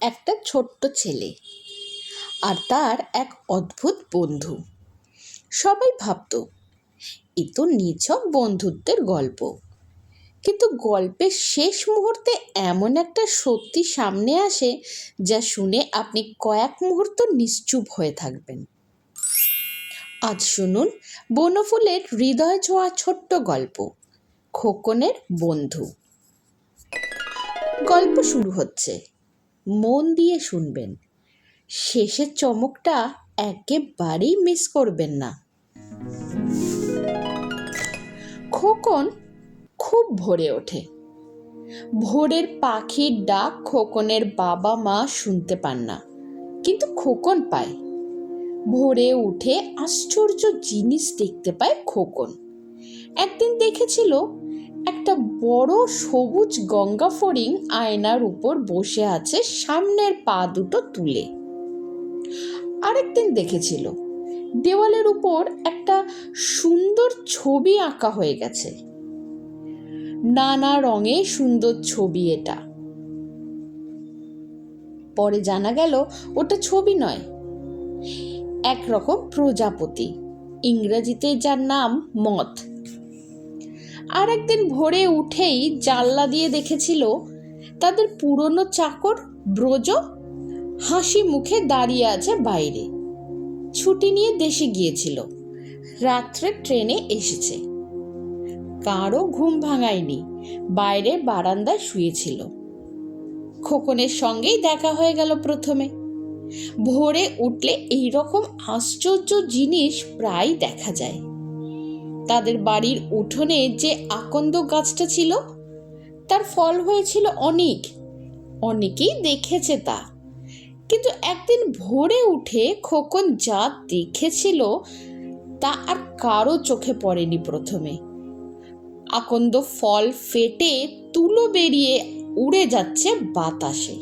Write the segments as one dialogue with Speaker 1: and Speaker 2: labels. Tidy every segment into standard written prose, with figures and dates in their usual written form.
Speaker 1: একটা ছোট্ট ছেলে আর তার এক অদ্ভুত বন্ধু। সবাই ভাবত এ তো নিছক বন্ধুত্বের গল্প, কিন্তু গল্পের শেষ মুহূর্তে এমন একটা সত্যি সামনে আসে যা শুনে আপনি কয়েক মুহূর্ত নিশ্চুপ হয়ে থাকবেন। আজ শুনুন বনফুলের হৃদয় ছোঁয়া ছোট্ট গল্প, খোকনের বন্ধু। গল্প শুরু হচ্ছে, মন দিয়ে শুনবেন, শেষের চমকটা একেবারেই মিস করবেন না। খোকন খুব ভোরে ওঠে। ভোরের পাখির ডাক খোকনের বাবা মা শুনতে পান না, কিন্তু খোকন পায়। ভোরে উঠে আশ্চর্য জিনিস দেখতে পায় খোকন। একদিন দেখেছিল একটা বড় সবুজ গঙ্গা ফড়িং আয়নার উপর বসে আছে সামনের পা দুটো তুলে। আরেকদিন দেখেছিল দেওয়ালের উপর একটা সুন্দর ছবি আঁকা হয়ে গেছে। নানা রঙে সুন্দর ছবি এটা। পরে জানা গেল ওটা ছবি নয়, একরকম প্রজাপতি, ইংরেজিতে যার নাম মথ। আর একদিন ভোরে উঠেই জানলা দিয়ে দেখেছিল তাদের পুরনো চাকর ব্রজ হাসি মুখে দাঁড়িয়ে আছে বাইরে। ছুটি নিয়ে দেশে গিয়েছিল, রাত্রে ট্রেনে এসেছে। কারও ঘুম ভাঙায়নি, বাইরে বারান্দায় শুয়েছিল। খোকনের সঙ্গেই দেখা হয়ে গেল প্রথমে। ভোরে উঠলে এইরকম আশ্চর্য জিনিস প্রায় দেখা যায়। তাদের বাড়ির উঠোনে যে আকন্দ গাছটা ছিল তার ফল হয়েছিল অনেক, অনেকেই দেখেছে তা। কিন্তু একদিন ভোরে উঠে খোকন যা দেখেছিল তা আর কারো চোখে পড়েনি প্রথমে। আকন্দ ফল ফেটে তুলো বেরিয়ে উড়ে যাচ্ছে বাতাসে।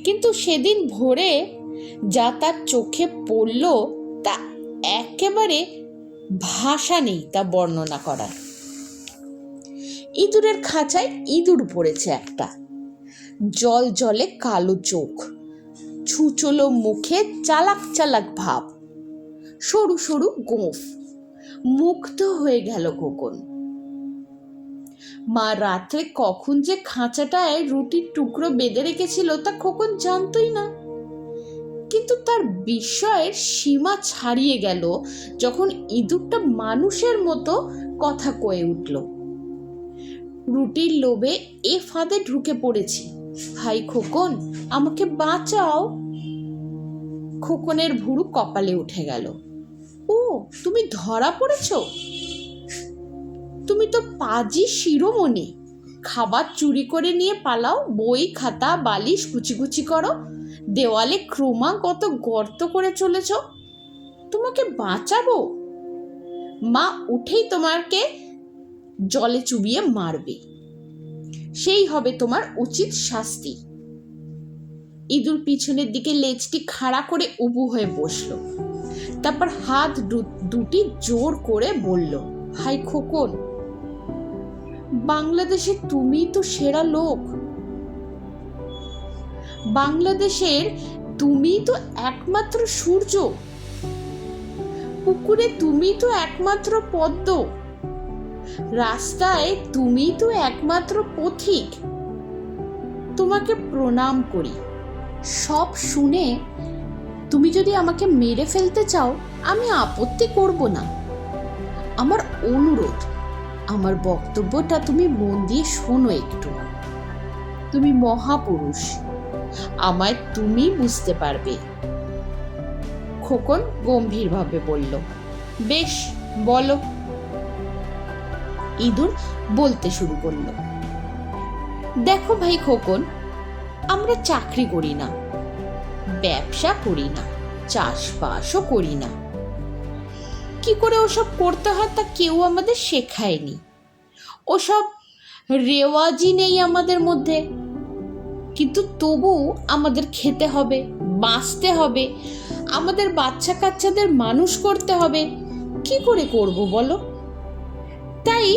Speaker 1: কিন্তু সেদিন ভোরে যা তার চোখে পড়ল তা একেবারে ভাষা নেই তা বর্ণনা করার। ইঁদুরের খাঁচায় ইঁদুর পড়েছে একটা, জল জলে কালো চোখ, ছুচলো মুখে চালাক চালাক ভাব, সরু সরু গোঁফ। মুগ্ধ হয়ে গেল খোকন। মা রাত্রে কখন যে খাঁচাটায় রুটির টুকরো বেঁধে রেখেছিল তা খোকন জানতই না। কিন্তু তার বিস্ময়ের সীমা ছাড়িয়ে গেল যখন ইঁদুরটা মানুষের মতো কথা কয়ে উঠল। রুটির লোভে এ ফাঁদে ঢুকে পড়েছি, ভাই খোকন আমাকে বাঁচাও। খোকনের ভুরু কপালে উঠে গেল। ও, তুমি ধরা পড়েছ? তুমি তো পাজি শিরোমণি। খাবার চুরি করে নিয়ে পালাও, বই খাতা বালিশ কুচি কুচি করো, দেওয়ালে ক্রমাগত গর্ত করে চলেছ। তোমাকে বাঁচাবো? মা উঠেই তোমাকে জলে চুবিয়ে মারবে, সেই হবে তোমার উচিত শাস্তি। ইঁদুর পিছনের দিকে লেজটি খাড়া করে উবু হয়ে বসলো। তারপর হাত দুটি জোর করে বলল, ভাই খোকন, বাংলাদেশে তুমি তো সেরা লোক। বাংলাদেশের তুমি তো একমাত্র সূর্য, পুকুরে তুমি তো একমাত্র পদ্ম, রাস্তায় তুমি তো একমাত্র পথিক। তোমাকে প্রণাম করি। সব শুনে তুমি যদি আমাকে মেরে ফেলতে চাও আমি আপত্তি করব না। আমার অনুরোধ, আমার বক্তব্যটা তুমি মন দিয়ে শোনো একটু। তুমি মহাপুরুষ, আমায় তুমি বুঝতে পারবে। খোকন গম্ভীরভাবে বলল, বেশ বলো। ইঁদুর বলতে শুরু করল, দেখো ভাই খোকন, আমরা চাকরি করি না, ব্যবসা করি না, চাষবাসও করি না। কি করে ওসব করতে হয় তা কেউ আমাদের শেখায়নি। ওসব রেওয়াজই নেই আমাদের মধ্যে। কিন্তু তবু আমাদের খেতে হবে, বাঁচতে হবে, আমাদের বাচ্চা কাচ্চাদের মানুষ করতে হবে। কি করে করব বলো? তাই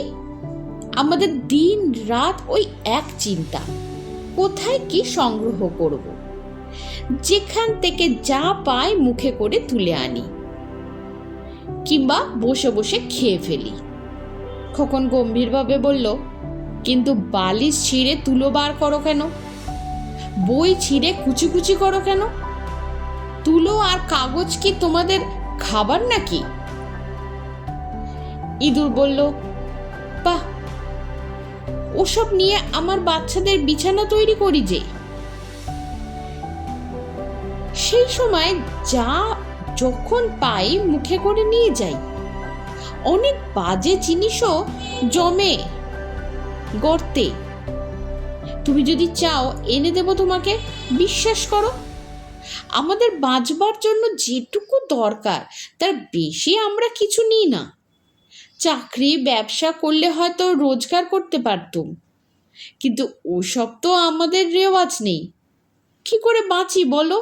Speaker 1: আমাদের দিন রাত ওই এক চিন্তা, কোথায় কি সংগ্রহ করব, যেখান থেকে যা পাই মুখে করে তুলে আনি, কিংবা বসে বসে খেয়ে ফেলি। খোকন গম্ভীরভাবে বলল, কিন্তু বালিশ ছিঁড়ে তুলো বার করো কেন? বই ছিঁড়ে কুচি কুচি করো কেন? তুলো আর কাগজ কি তোমাদের খাবার নাকি? ইঁদুর বলল, বাহ, ওসব নিয়ে আমার বাচ্চাদের বিছানা তৈরি করি যে। সেই সময় যা যখন পাই মুখে করে নিয়ে যাই। অনেক বাজে জিনিসও জমে গর্তে। তুমি যদি চাও এনে দেব তোমাকে, বিশ্বাস করো। আমাদের বাঁচবার জন্য যেটুকু দরকার তার বেশি আমরা কিছু নিই না। চাকরি ব্যবসা করলে হয়তো রোজগার করতে পারতুম, কিন্তু ওসব তো আমাদের রেওয়াজ নেই। কি করে বাঁচি বলো?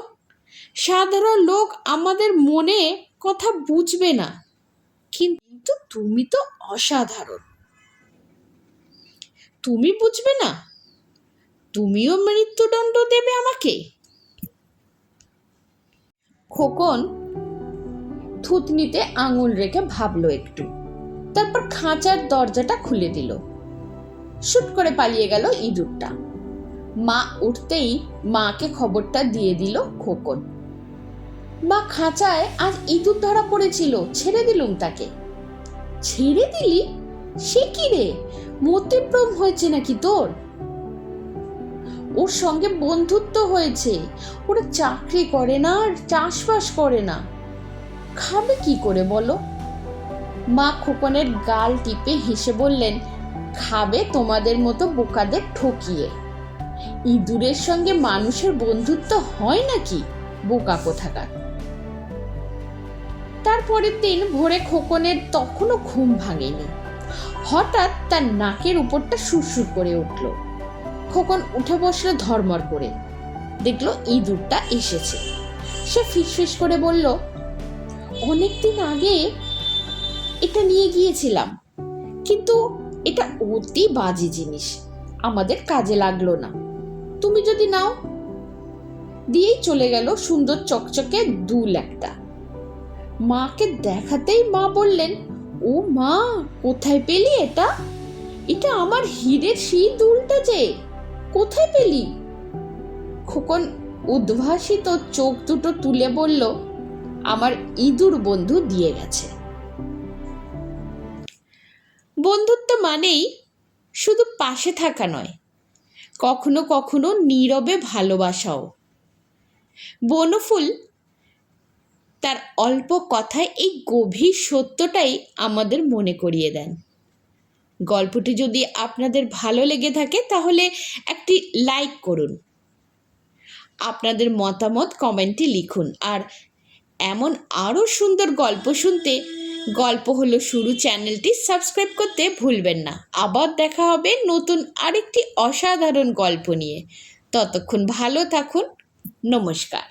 Speaker 1: সাধারণ লোক আমাদের মনে কথা বুঝবে না, কিন্তু তুমি তো অসাধারণ। তুমি বুঝবে না? তুমিও মৃত্যুদণ্ড দেবে আমাকে? খোকন থুতনিতে আঙুল রেখে ভাবলো একটু, তারপর খাঁচার দরজাটা খুলে দিল। শুট করে পালিয়ে গেল ইঁদুরটা। মা উঠতেই মাকে খবরটা দিয়ে দিল খোকন। মা, খাঁচায় আজ ইঁদুর ধরা পড়েছিল, ছেড়ে দিলুম তাকে। ছেড়ে দিলি? সে কি রে, মতিভ্রম হয়েছে নাকি তোর? ওর সঙ্গে বন্ধুত্ব হয়েছে, ওরা চাকরি করে না আর চাষবাস করে না, খাবে কি করে বলো? মা খোকনের গাল টিপে হেসে বললেন, খাবে তোমাদের মতো বোকাদের ঠকিয়ে। ইঁদুরের সঙ্গে মানুষের বন্ধুত্ব হয় নাকি, বোকা কোথাকার। তারপরের দিন ভোরে খোকনের তখনও ঘুম ভাঙেনি। হঠাৎ তার নাকের উপরটা সুরসুর করে উঠল। খোকন উঠে বসলো ধর্মর করে, দেখলো ইঁদুরটা এসেছে। সে ফিসফিস করে বলল, অনেকদিন আগে এটা নিয়ে গিয়েছিলাম, কিন্তু এটা অতি বাজে জিনিস, আমাদের কাজে লাগলো না, তুমি যদি নাও। দিয়েই চলে গেল সুন্দর চকচকে দুল একটা। মাকে দেখাতেই মা বললেন, ও মা, কোথায় পেলি এটা? এটা আমার হীরের সেই দুলটা যে, কোথায় পেলি? খোকন উদ্ভাসিত চোখ দুটো তুলে বলল, আমার ইঁদুর বন্ধু দিয়ে গেছে। বন্ধুত্ব মানেই শুধু পাশে থাকা নয়, কখনো কখনো নীরবে ভালোবাসাও। বনফুল তার অল্প কথায় এই গভীর সত্যটাই আমাদের মনে করিয়ে দেন। গল্পটি যদি আপনাদের ভালো লেগে থাকে তাহলে একটি লাইক করুন, আপনাদের মতামত কমেন্টে লিখুন, আর এমন আরও সুন্দর গল্প শুনতে গল্প হলো শুরু চ্যানেলটি সাবস্ক্রাইব করতে ভুলবেন না। আবার দেখা হবে নতুন আরেকটি অসাধারণ গল্প নিয়ে। ততক্ষণ ভালো থাকুন। নমস্কার।